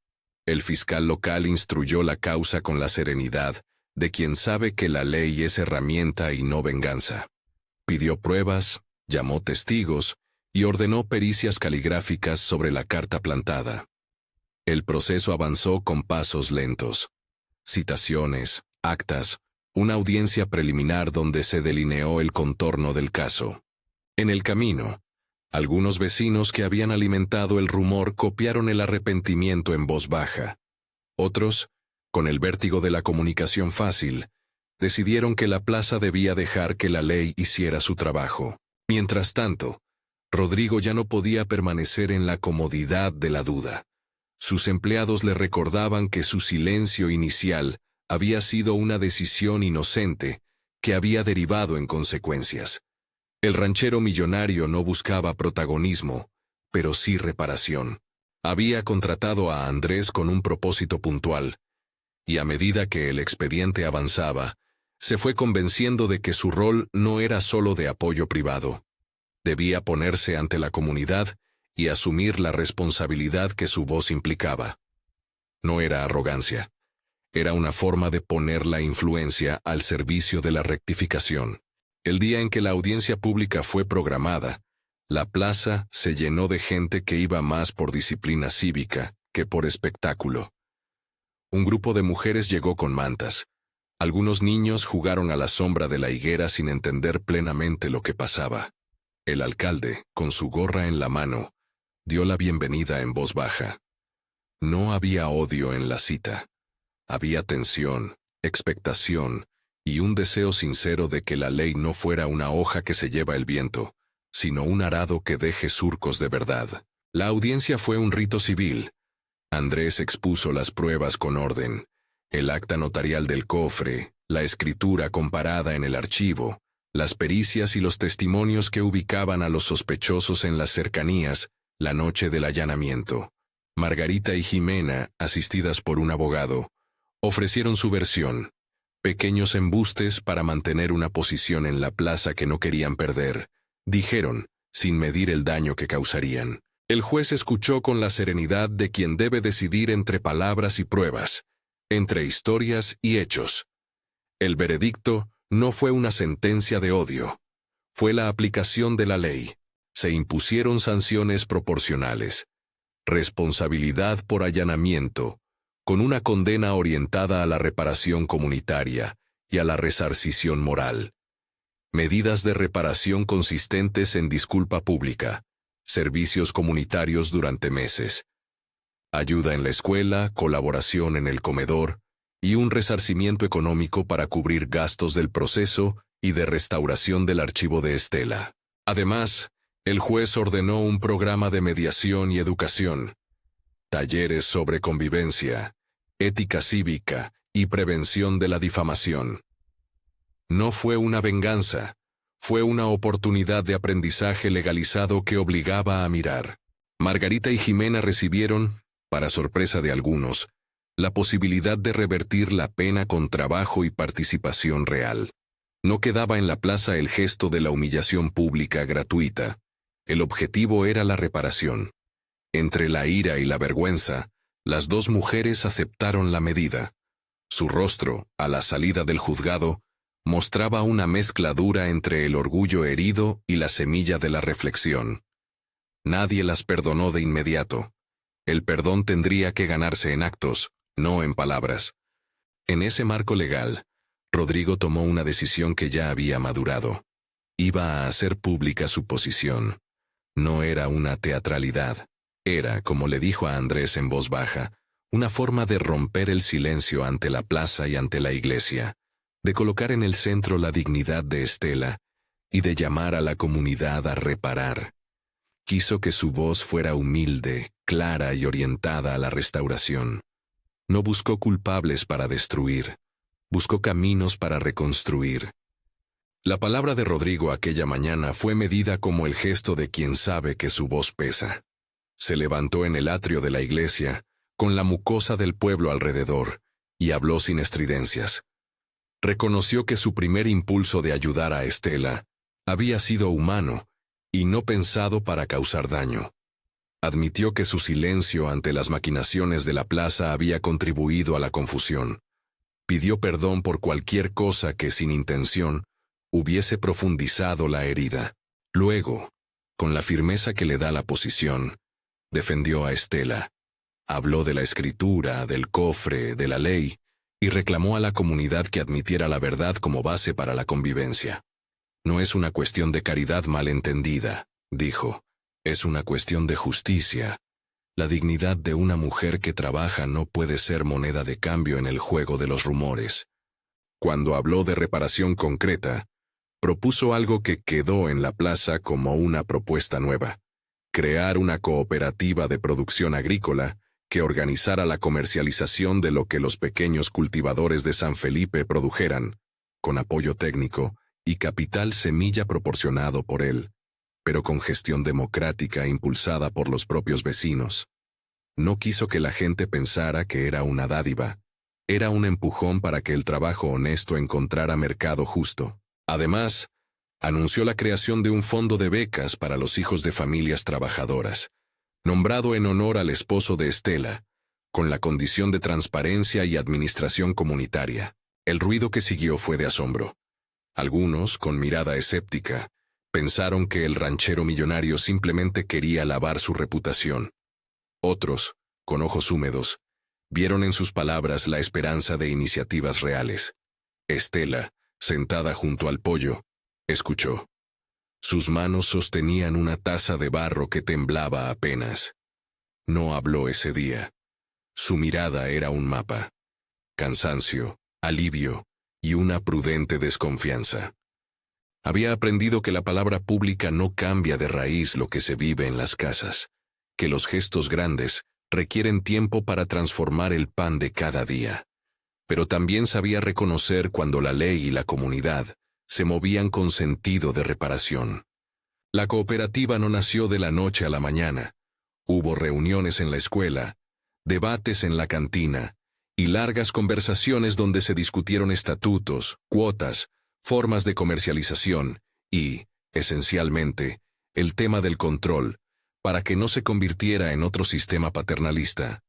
Speaker 1: El fiscal local instruyó la causa con la serenidad de quien sabe que la ley es herramienta y no venganza. Pidió pruebas, llamó testigos y ordenó pericias caligráficas sobre la carta plantada. El proceso avanzó con pasos lentos. Citaciones, actas, una audiencia preliminar donde se delineó el contorno del caso. En el camino, algunos vecinos que habían alimentado el rumor copiaron el arrepentimiento en voz baja. Otros, con el vértigo de la comunicación fácil, decidieron que la plaza debía dejar que la ley hiciera su trabajo. Mientras tanto, Rodrigo ya no podía permanecer en la comodidad de la duda. Sus empleados le recordaban que su silencio inicial había sido una decisión inocente que había derivado en consecuencias. El ranchero millonario no buscaba protagonismo, pero sí reparación. Había contratado a Andrés con un propósito puntual, y a medida que el expediente avanzaba, se fue convenciendo de que su rol no era solo de apoyo privado. Debía ponerse ante la comunidad y asumir la responsabilidad que su voz implicaba. No era arrogancia. Era una forma de poner la influencia al servicio de la rectificación. El día en que la audiencia pública fue programada, la plaza se llenó de gente que iba más por disciplina cívica que por espectáculo. Un grupo de mujeres llegó con mantas. Algunos niños jugaron a la sombra de la higuera sin entender plenamente lo que pasaba. El alcalde, con su gorra en la mano, dio la bienvenida en voz baja. No había odio en la cita. Había tensión, expectación y un deseo sincero de que la ley no fuera una hoja que se lleva el viento, sino un arado que deje surcos de verdad. La audiencia fue un rito civil. Andrés expuso las pruebas con orden, el acta notarial del cofre, la escritura comparada en el archivo, las pericias y los testimonios que ubicaban a los sospechosos en las cercanías la noche del allanamiento. Margarita y Jimena, asistidas por un abogado, ofrecieron su versión, pequeños embustes para mantener una posición en la plaza que no querían perder, dijeron, sin medir el daño que causarían. El juez escuchó con la serenidad de quien debe decidir entre palabras y pruebas, entre historias y hechos. El veredicto no fue una sentencia de odio, fue la aplicación de la ley. Se impusieron sanciones proporcionales, responsabilidad por allanamiento, con una condena orientada a la reparación comunitaria y a la resarcición moral. Medidas de reparación consistentes en disculpa pública, servicios comunitarios durante meses, ayuda en la escuela, colaboración en el comedor y un resarcimiento económico para cubrir gastos del proceso y de restauración del archivo de Estela. Además, el juez ordenó un programa de mediación y educación, talleres sobre convivencia, ética cívica y prevención de la difamación. No fue una venganza, fue una oportunidad de aprendizaje legalizado que obligaba a mirar. Margarita y Jimena recibieron, para sorpresa de algunos, la posibilidad de revertir la pena con trabajo y participación real. No quedaba en la plaza el gesto de la humillación pública gratuita. El objetivo era la reparación. Entre la ira y la vergüenza, las dos mujeres aceptaron la medida. Su rostro, a la salida del juzgado, mostraba una mezcla dura entre el orgullo herido y la semilla de la reflexión. Nadie las perdonó de inmediato. El perdón tendría que ganarse en actos, no en palabras. En ese marco legal, Rodrigo tomó una decisión que ya había madurado. Iba a hacer pública su posición. No era una teatralidad. Era, como le dijo a Andrés en voz baja, una forma de romper el silencio ante la plaza y ante la iglesia, de colocar en el centro la dignidad de Estela y de llamar a la comunidad a reparar. Quiso que su voz fuera humilde, clara y orientada a la restauración. No buscó culpables para destruir, buscó caminos para reconstruir. La palabra de Rodrigo aquella mañana fue medida como el gesto de quien sabe que su voz pesa. Se levantó en el atrio de la iglesia, con la mucosa del pueblo alrededor, y habló sin estridencias. Reconoció que su primer impulso de ayudar a Estela había sido humano y no pensado para causar daño. Admitió que su silencio ante las maquinaciones de la plaza había contribuido a la confusión. Pidió perdón por cualquier cosa que sin intención hubiese profundizado la herida. Luego, con la firmeza que le da la posición, defendió a Estela. Habló de la escritura, del cofre, de la ley, y reclamó a la comunidad que admitiera la verdad como base para la convivencia. No es una cuestión de caridad malentendida, dijo. Es una cuestión de justicia. La dignidad de una mujer que trabaja no puede ser moneda de cambio en el juego de los rumores. Cuando habló de reparación concreta, propuso algo que quedó en la plaza como una propuesta nueva: crear una cooperativa de producción agrícola que organizara la comercialización de lo que los pequeños cultivadores de San Felipe produjeran, con apoyo técnico y capital semilla proporcionado por él, pero con gestión democrática impulsada por los propios vecinos. No quiso que la gente pensara que era una dádiva. Era un empujón para que el trabajo honesto encontrara mercado justo. Además, anunció la creación de un fondo de becas para los hijos de familias trabajadoras, nombrado en honor al esposo de Estela, con la condición de transparencia y administración comunitaria. El ruido que siguió fue de asombro. Algunos, con mirada escéptica, pensaron que el ranchero millonario simplemente quería lavar su reputación. Otros, con ojos húmedos, vieron en sus palabras la esperanza de iniciativas reales. Estela, sentada junto al pollo, escuchó. Sus manos sostenían una taza de barro que temblaba apenas. No habló ese día. Su mirada era un mapa. Cansancio, alivio y una prudente desconfianza. Había aprendido que la palabra pública no cambia de raíz lo que se vive en las casas, que los gestos grandes requieren tiempo para transformar el pan de cada día. Pero también sabía reconocer cuando la ley y la comunidad se movían con sentido de reparación. La cooperativa no nació de la noche a la mañana. Hubo reuniones en la escuela, debates en la cantina y largas conversaciones donde se discutieron estatutos, cuotas, formas de comercialización y, esencialmente, el tema del control, para que no se convirtiera en otro sistema paternalista.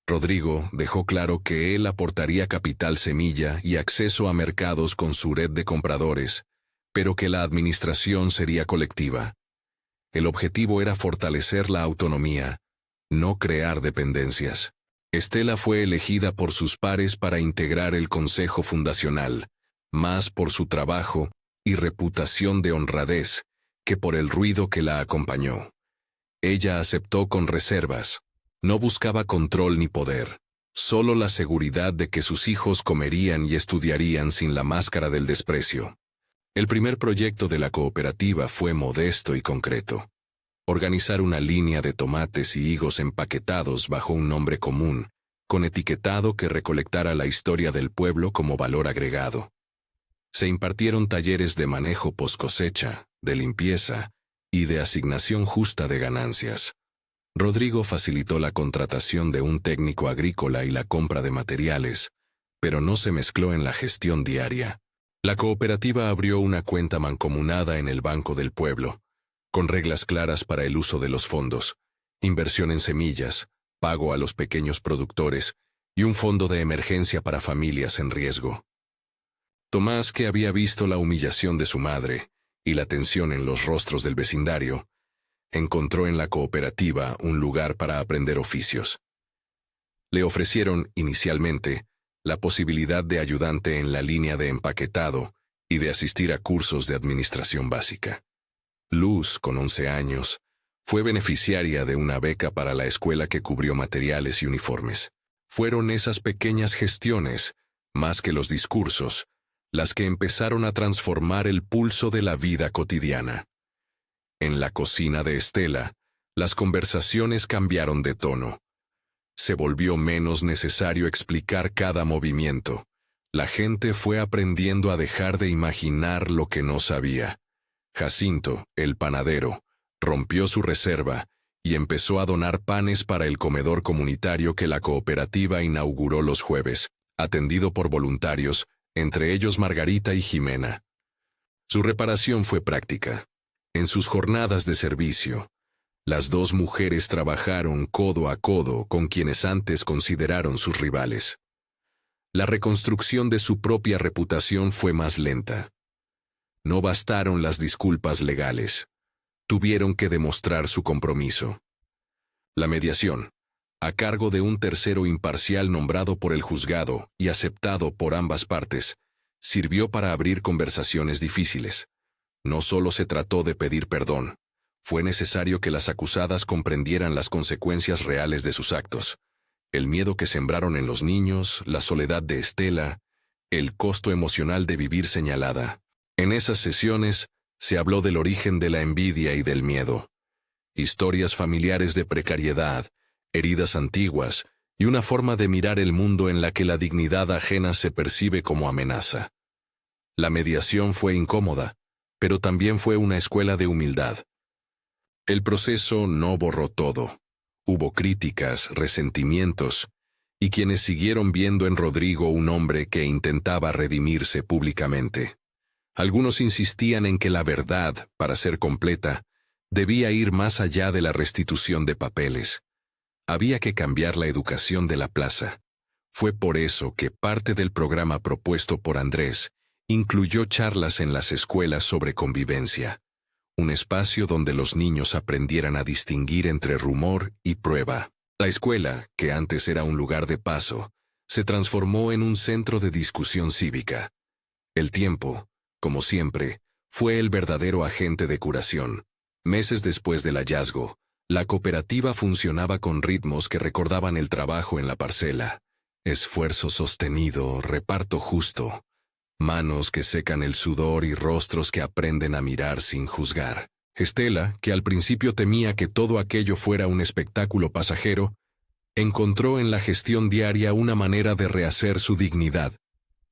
Speaker 1: Rodrigo dejó claro que él aportaría capital semilla y acceso a mercados con su red de compradores, pero que la administración sería colectiva. El objetivo era fortalecer la autonomía, no crear dependencias. Estela fue elegida por sus pares para integrar el consejo fundacional, más por su trabajo y reputación de honradez que por el ruido que la acompañó. Ella aceptó con reservas. No buscaba control ni poder, solo la seguridad de que sus hijos comerían y estudiarían sin la máscara del desprecio. El primer proyecto de la cooperativa fue modesto y concreto: organizar una línea de tomates y higos empaquetados bajo un nombre común, con etiquetado que recolectara la historia del pueblo como valor agregado. Se impartieron talleres de manejo post cosecha, de limpieza y de asignación justa de ganancias. Rodrigo facilitó la contratación de un técnico agrícola y la compra de materiales, pero no se mezcló en la gestión diaria. La cooperativa abrió una cuenta mancomunada en el Banco del Pueblo, con reglas claras para el uso de los fondos, inversión en semillas, pago a los pequeños productores y un fondo de emergencia para familias en riesgo. Tomás, que había visto la humillación de su madre y la tensión en los rostros del vecindario, encontró en la cooperativa un lugar para aprender oficios. Le ofrecieron, inicialmente, la posibilidad de ayudante en la línea de empaquetado y de asistir a cursos de administración básica. Luz, con 11 años, fue beneficiaria de una beca para la escuela que cubrió materiales y uniformes. Fueron esas pequeñas gestiones, más que los discursos, las que empezaron a transformar el pulso de la vida cotidiana. En la cocina de Estela, las conversaciones cambiaron de tono. Se volvió menos necesario explicar cada movimiento. La gente fue aprendiendo a dejar de imaginar lo que no sabía. Jacinto, el panadero, rompió su reserva y empezó a donar panes para el comedor comunitario que la cooperativa inauguró los jueves, atendido por voluntarios, entre ellos Margarita y Jimena. Su reparación fue práctica. En sus jornadas de servicio, las dos mujeres trabajaron codo a codo con quienes antes consideraron sus rivales. La reconstrucción de su propia reputación fue más lenta. No bastaron las disculpas legales. Tuvieron que demostrar su compromiso. La mediación, a cargo de un tercero imparcial nombrado por el juzgado y aceptado por ambas partes, sirvió para abrir conversaciones difíciles. No solo se trató de pedir perdón, fue necesario que las acusadas comprendieran las consecuencias reales de sus actos, el miedo que sembraron en los niños, la soledad de Estela, el costo emocional de vivir señalada. En esas sesiones se habló del origen de la envidia y del miedo, historias familiares de precariedad, heridas antiguas y una forma de mirar el mundo en la que la dignidad ajena se percibe como amenaza. La mediación fue incómoda, pero también fue una escuela de humildad. El proceso no borró todo. Hubo críticas, resentimientos, y quienes siguieron viendo en Rodrigo un hombre que intentaba redimirse públicamente. Algunos insistían en que la verdad, para ser completa, debía ir más allá de la restitución de papeles. Había que cambiar la educación de la plaza. Fue por eso que parte del programa propuesto por Andrés incluyó charlas en las escuelas sobre convivencia, un espacio donde los niños aprendieran a distinguir entre rumor y prueba. La escuela, que antes era un lugar de paso, se transformó en un centro de discusión cívica. El tiempo, como siempre, fue el verdadero agente de curación. Meses después del hallazgo, la cooperativa funcionaba con ritmos que recordaban el trabajo en la parcela. Esfuerzo sostenido, reparto justo. Manos que secan el sudor y rostros que aprenden a mirar sin juzgar. Estela, que al principio temía que todo aquello fuera un espectáculo pasajero, encontró en la gestión diaria una manera de rehacer su dignidad.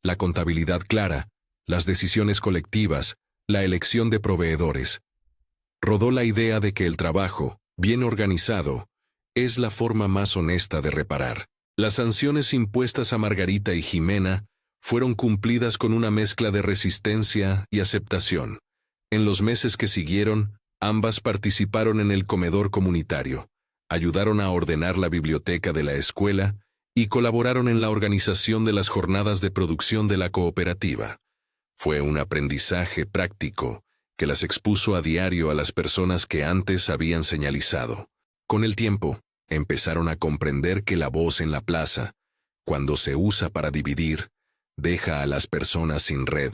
Speaker 1: La contabilidad clara, las decisiones colectivas, la elección de proveedores. Rodó la idea de que el trabajo, bien organizado, es la forma más honesta de reparar. Las sanciones impuestas a Margarita y Jimena fueron cumplidas con una mezcla de resistencia y aceptación. En los meses que siguieron, ambas participaron en el comedor comunitario, ayudaron a ordenar la biblioteca de la escuela y colaboraron en la organización de las jornadas de producción de la cooperativa. Fue un aprendizaje práctico que las expuso a diario a las personas que antes habían señalizado. Con el tiempo, empezaron a comprender que la voz en la plaza, cuando se usa para dividir, deja a las personas sin red.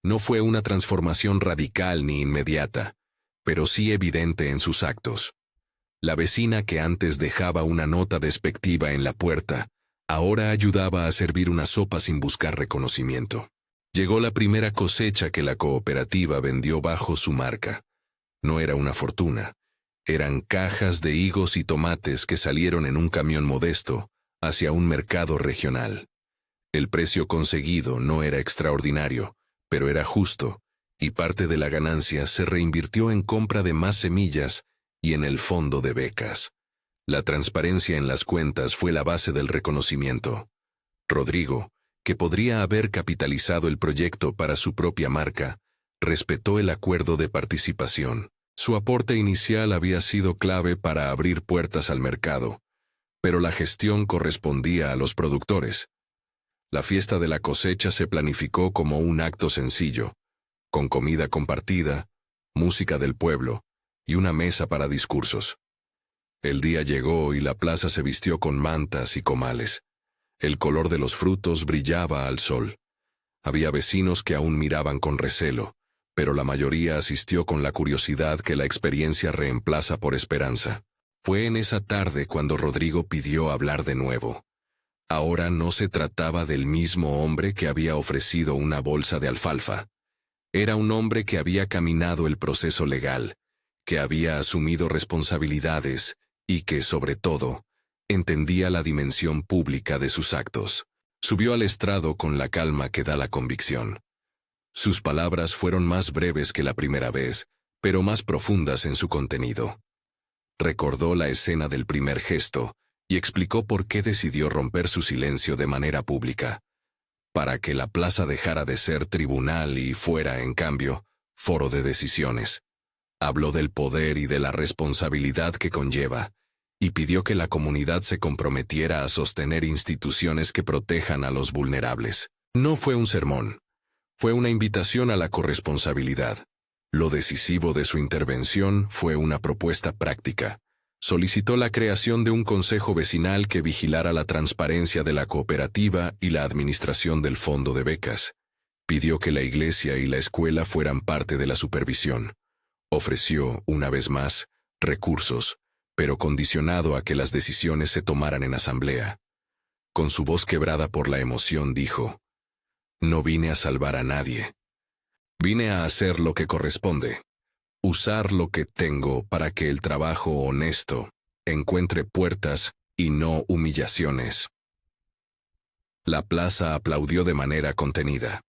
Speaker 1: No fue una transformación radical ni inmediata, pero sí evidente en sus actos. La vecina que antes dejaba una nota despectiva en la puerta, ahora ayudaba a servir una sopa sin buscar reconocimiento. Llegó la primera cosecha que la cooperativa vendió bajo su marca. No era una fortuna, eran cajas de higos y tomates que salieron en un camión modesto hacia un mercado regional. El precio conseguido no era extraordinario, pero era justo, y parte de la ganancia se reinvirtió en compra de más semillas y en el fondo de becas. La transparencia en las cuentas fue la base del reconocimiento. Rodrigo, que podría haber capitalizado el proyecto para su propia marca, respetó el acuerdo de participación. Su aporte inicial había sido clave para abrir puertas al mercado, pero la gestión correspondía a los productores. La fiesta de la cosecha se planificó como un acto sencillo, con comida compartida, música del pueblo y una mesa para discursos. El día llegó y la plaza se vistió con mantas y comales. El color de los frutos brillaba al sol. Había vecinos que aún miraban con recelo, pero la mayoría asistió con la curiosidad que la experiencia reemplaza por esperanza. Fue en esa tarde cuando Rodrigo pidió hablar de nuevo. Ahora no se trataba del mismo hombre que había ofrecido una bolsa de alfalfa. Era un hombre que había caminado el proceso legal, que había asumido responsabilidades y que, sobre todo, entendía la dimensión pública de sus actos. Subió al estrado con la calma que da la convicción. Sus palabras fueron más breves que la primera vez, pero más profundas en su contenido. Recordó la escena del primer gesto y explicó por qué decidió romper su silencio de manera pública. Para que la plaza dejara de ser tribunal y fuera, en cambio, foro de decisiones. Habló del poder y de la responsabilidad que conlleva, y pidió que la comunidad se comprometiera a sostener instituciones que protejan a los vulnerables. No fue un sermón, fue una invitación a la corresponsabilidad. Lo decisivo de su intervención fue una propuesta práctica. Solicitó la creación de un consejo vecinal que vigilara la transparencia de la cooperativa y la administración del fondo de becas. Pidió que la iglesia y la escuela fueran parte de la supervisión. Ofreció, una vez más, recursos, pero condicionado a que las decisiones se tomaran en asamblea. Con su voz quebrada por la emoción dijo: «No vine a salvar a nadie. Vine a hacer lo que corresponde. Usar lo que tengo para que el trabajo honesto encuentre puertas y no humillaciones». La plaza aplaudió de manera contenida.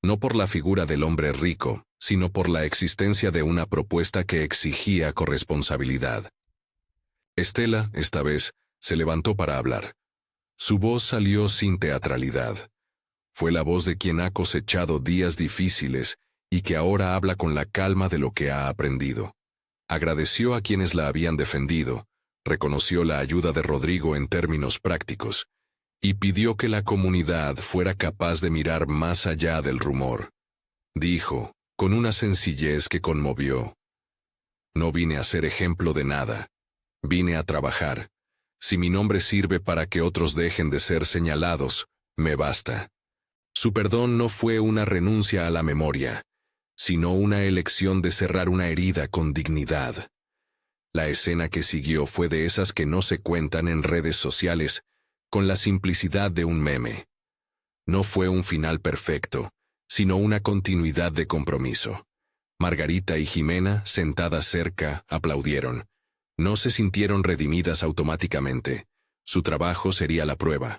Speaker 1: No por la figura del hombre rico, sino por la existencia de una propuesta que exigía corresponsabilidad. Estela, esta vez, se levantó para hablar. Su voz salió sin teatralidad. Fue la voz de quien ha cosechado días difíciles y que ahora habla con la calma de lo que ha aprendido. Agradeció a quienes la habían defendido, reconoció la ayuda de Rodrigo en términos prácticos, y pidió que la comunidad fuera capaz de mirar más allá del rumor. Dijo, con una sencillez que conmovió: «No vine a ser ejemplo de nada. Vine a trabajar. Si mi nombre sirve para que otros dejen de ser señalados, me basta». Su perdón no fue una renuncia a la memoria, sino una elección de cerrar una herida con dignidad. La escena que siguió fue de esas que no se cuentan en redes sociales, con la simplicidad de un meme. No fue un final perfecto, sino una continuidad de compromiso. Margarita y Jimena, sentadas cerca, aplaudieron. No se sintieron redimidas automáticamente. Su trabajo sería la prueba.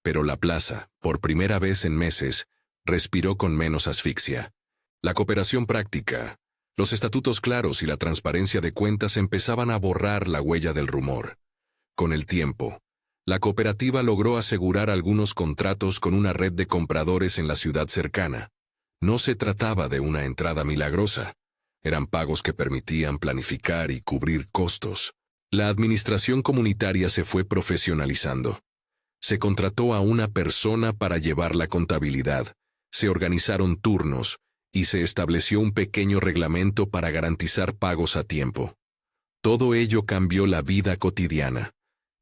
Speaker 1: Pero la plaza, por primera vez en meses, respiró con menos asfixia. La cooperación práctica, los estatutos claros y la transparencia de cuentas empezaban a borrar la huella del rumor. Con el tiempo, la cooperativa logró asegurar algunos contratos con una red de compradores en la ciudad cercana. No se trataba de una entrada milagrosa. Eran pagos que permitían planificar y cubrir costos. La administración comunitaria se fue profesionalizando. Se contrató a una persona para llevar la contabilidad, se organizaron turnos y se estableció un pequeño reglamento para garantizar pagos a tiempo. Todo ello cambió la vida cotidiana.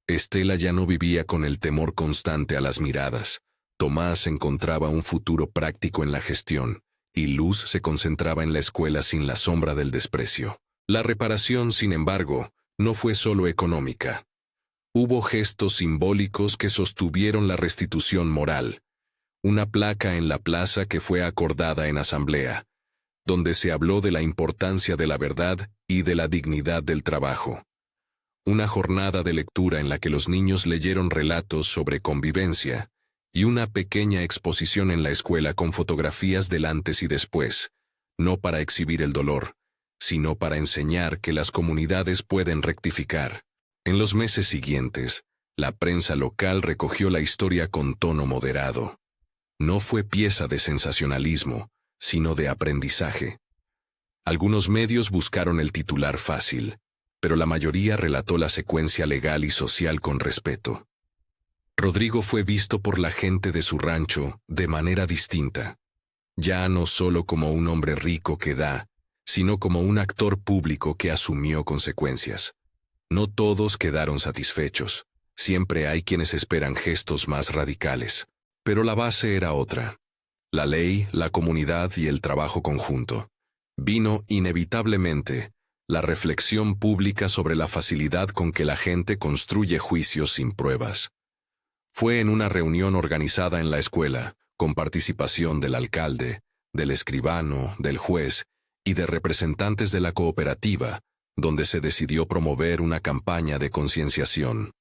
Speaker 1: Estela ya no vivía con el temor constante a las miradas. Tomás encontraba un futuro práctico en la gestión, y Luz se concentraba en la escuela sin la sombra del desprecio. La reparación, sin embargo, no fue solo económica. Hubo gestos simbólicos que sostuvieron la restitución moral. Una placa en la plaza que fue acordada en asamblea, donde se habló de la importancia de la verdad y de la dignidad del trabajo. Una jornada de lectura en la que los niños leyeron relatos sobre convivencia, y una pequeña exposición en la escuela con fotografías del antes y después, no para exhibir el dolor, sino para enseñar que las comunidades pueden rectificar. En los meses siguientes, la prensa local recogió la historia con tono moderado. No fue pieza de sensacionalismo, sino de aprendizaje. Algunos medios buscaron el titular fácil, pero la mayoría relató la secuencia legal y social con respeto. Rodrigo fue visto por la gente de su rancho de manera distinta, ya no solo como un hombre rico que da, sino como un actor público que asumió consecuencias. No todos quedaron satisfechos, siempre hay quienes esperan gestos más radicales, pero la base era otra. La ley, la comunidad y el trabajo conjunto. Vino, inevitablemente, la reflexión pública sobre la facilidad con que la gente construye juicios sin pruebas. Fue en una reunión organizada en la escuela, con participación del alcalde, del escribano, del juez y de representantes de la cooperativa, donde se decidió promover una campaña de concienciación.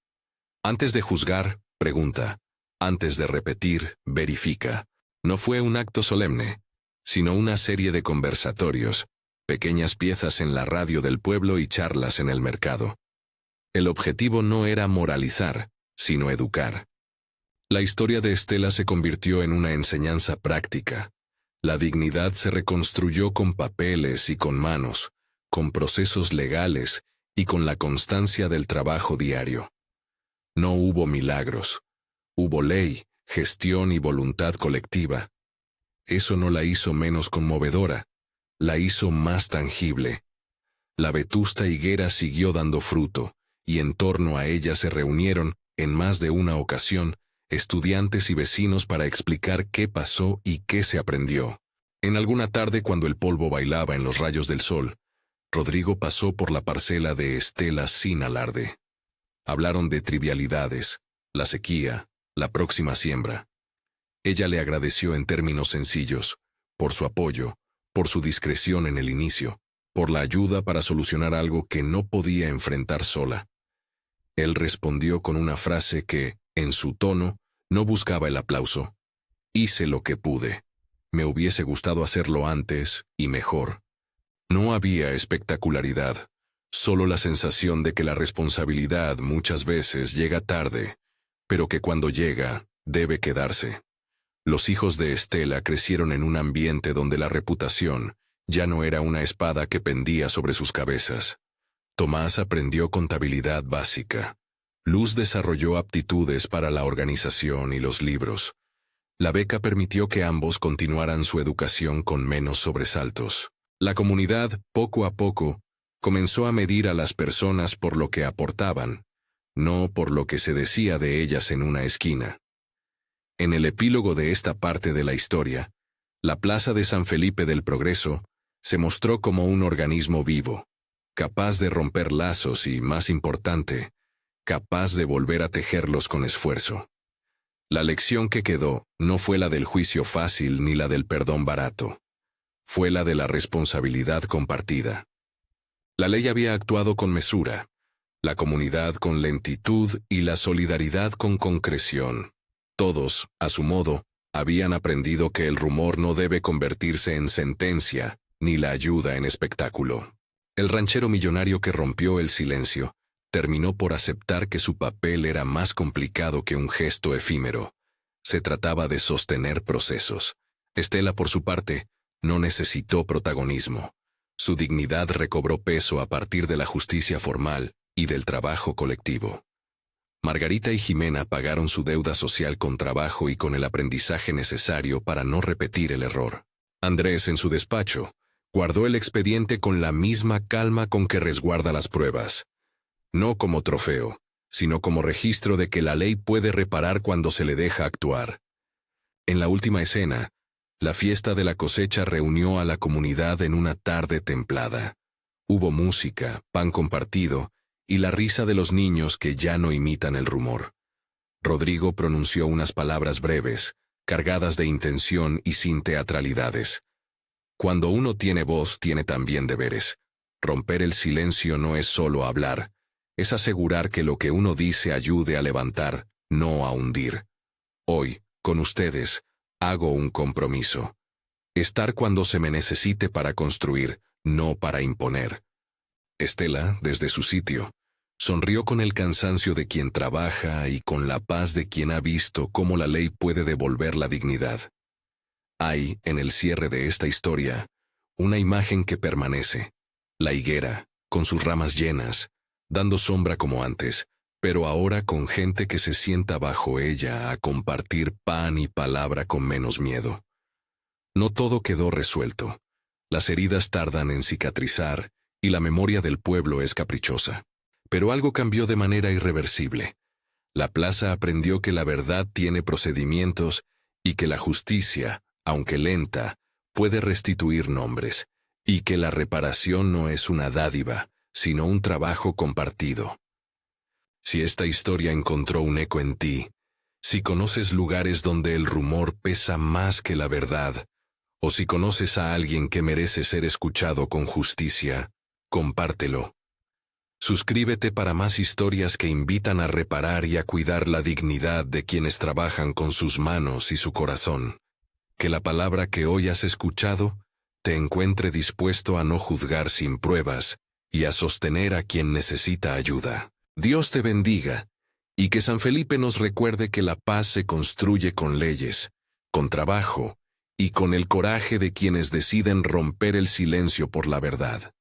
Speaker 1: Antes de juzgar, pregunta. Antes de repetir, verifica. No fue un acto solemne, sino una serie de conversatorios, pequeñas piezas en la radio del pueblo y charlas en el mercado. El objetivo no era moralizar, sino educar. La historia de Estela se convirtió en una enseñanza práctica. La dignidad se reconstruyó con papeles y con manos, con procesos legales y con la constancia del trabajo diario. No hubo milagros. Hubo ley, gestión y voluntad colectiva. Eso no la hizo menos conmovedora, la hizo más tangible. La vetusta higuera siguió dando fruto, y en torno a ella se reunieron, en más de una ocasión, estudiantes y vecinos para explicar qué pasó y qué se aprendió. En alguna tarde, cuando el polvo bailaba en los rayos del sol, Rodrigo pasó por la parcela de Estela sin alarde. Hablaron de trivialidades, la sequía, la próxima siembra. Ella le agradeció en términos sencillos, por su apoyo, por su discreción en el inicio, por la ayuda para solucionar algo que no podía enfrentar sola. Él respondió con una frase que, en su tono, no buscaba el aplauso. Hice lo que pude. Me hubiese gustado hacerlo antes y mejor. No había espectacularidad, solo la sensación de que la responsabilidad muchas veces llega tarde, pero que cuando llega, debe quedarse. Los hijos de Estela crecieron en un ambiente donde la reputación ya no era una espada que pendía sobre sus cabezas. Tomás aprendió contabilidad básica. Luz desarrolló aptitudes para la organización y los libros. La beca permitió que ambos continuaran su educación con menos sobresaltos. La comunidad, poco a poco, comenzó a medir a las personas por lo que aportaban, no por lo que se decía de ellas en una esquina. En el epílogo de esta parte de la historia, la plaza de San Felipe del Progreso se mostró como un organismo vivo, capaz de romper lazos y, más importante, capaz de volver a tejerlos con esfuerzo. La lección que quedó no fue la del juicio fácil ni la del perdón barato. Fue la de la responsabilidad compartida. La ley había actuado con mesura, la comunidad con lentitud y la solidaridad con concreción. Todos, a su modo, habían aprendido que el rumor no debe convertirse en sentencia, ni la ayuda en espectáculo. El ranchero millonario que rompió el silencio terminó por aceptar que su papel era más complicado que un gesto efímero. Se trataba de sostener procesos. Estela, por su parte, no necesitó protagonismo. Su dignidad recobró peso a partir de la justicia formal y del trabajo colectivo. Margarita y Jimena pagaron su deuda social con trabajo y con el aprendizaje necesario para no repetir el error. Andrés, en su despacho, guardó el expediente con la misma calma con que resguarda las pruebas. No como trofeo, sino como registro de que la ley puede reparar cuando se le deja actuar. En la última escena, la fiesta de la cosecha reunió a la comunidad en una tarde templada. Hubo música, pan compartido y la risa de los niños que ya no imitan el rumor. Rodrigo pronunció unas palabras breves, cargadas de intención y sin teatralidades. Cuando uno tiene voz, tiene también deberes. Romper el silencio no es solo hablar, es asegurar que lo que uno dice ayude a levantar, no a hundir. Hoy, con ustedes, hago un compromiso. Estar cuando se me necesite para construir, no para imponer. Estela, desde su sitio, Sonrió con el cansancio de quien trabaja y con la paz de quien ha visto cómo la ley puede devolver la dignidad. Hay, en el cierre de esta historia, una imagen que permanece: la higuera, con sus ramas llenas, dando sombra como antes, pero ahora con gente que se sienta bajo ella a compartir pan y palabra con menos miedo. No todo quedó resuelto. Las heridas tardan en cicatrizar y la memoria del pueblo es caprichosa. Pero algo cambió de manera irreversible. La plaza aprendió que la verdad tiene procedimientos y que la justicia, aunque lenta, puede restituir nombres, y que la reparación no es una dádiva, sino un trabajo compartido. Si esta historia encontró un eco en ti, si conoces lugares donde el rumor pesa más que la verdad, o si conoces a alguien que merece ser escuchado con justicia, compártelo. Suscríbete para más historias que invitan a reparar y a cuidar la dignidad de quienes trabajan con sus manos y su corazón. Que la palabra que hoy has escuchado te encuentre dispuesto a no juzgar sin pruebas y a sostener a quien necesita ayuda. Dios te bendiga, y que San Felipe nos recuerde que la paz se construye con leyes, con trabajo y con el coraje de quienes deciden romper el silencio por la verdad.